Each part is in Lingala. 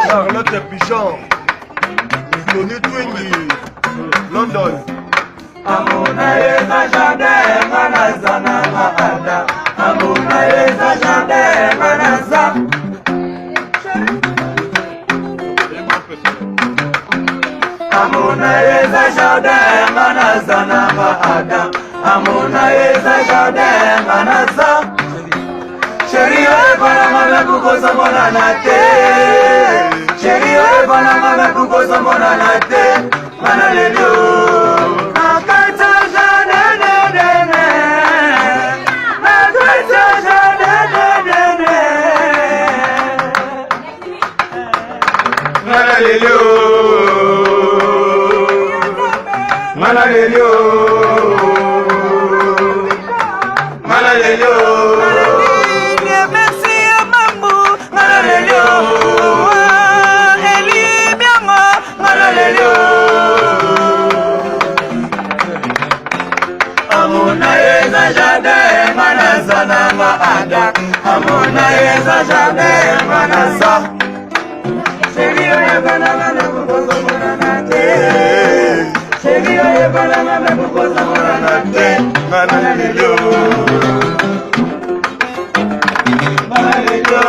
Charlotte Pichon, Tony Twingy, London. Amuna yeza jade manazana maada. Amuna yeza jade manaza. Amuna yeza jade manazana maada. Amuna yeza jade manaza. Cherio para mame kukosa mona nate. Cherio para mame kukosa mona nate. Manalelo. Akata jane ne ne ne. Akata jane ne ne ne. Manalelo. Manalelo. Manalelo. Amuna yeza jade manasa. Cherio yebana mame kukosa mona nate. Cherio yebana mame kukosa mona nate. Manalelo. Manalelo.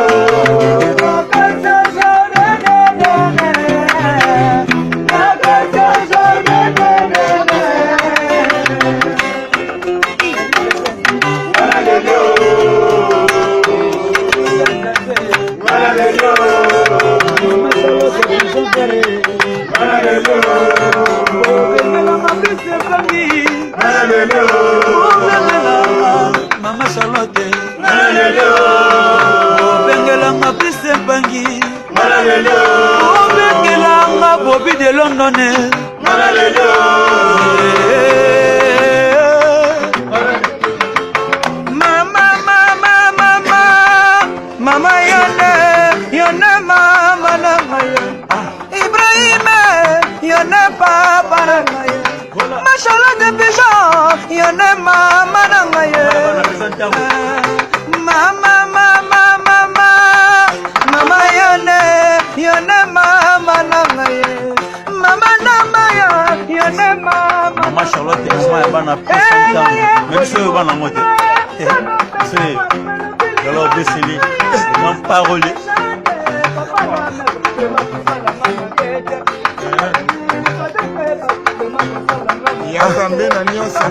Mama Charlotte, Bengelanga Piste Bangi, Bengelanga Bobby de London, Mama Yone Mama Namaye, Ibrahim, Yone Papa Namaye. Mashallah de Bijan, Yone Mama Namaye. Mama Yone Mama Namaye. Mama Namaya, Yone Mama. Mama Charlotte, c'est pas un peu même si on va en monter. C'est alors Bessili, non parole. Yazambe na nyonso.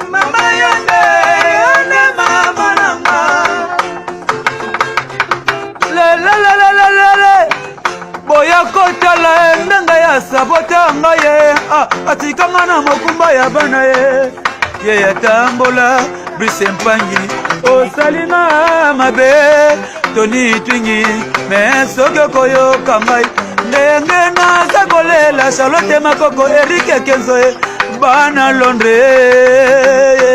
Mama yone mama nanga. Le boya kotala ndanga ya sabota ngaye atikanga na mokumba ya bana ye ya tambola Brisempangi osalina mabe Tony Twingi mesoke koyo kangai ndenge naza kolela Charlotte Makoko Eric Kenzo bana Londres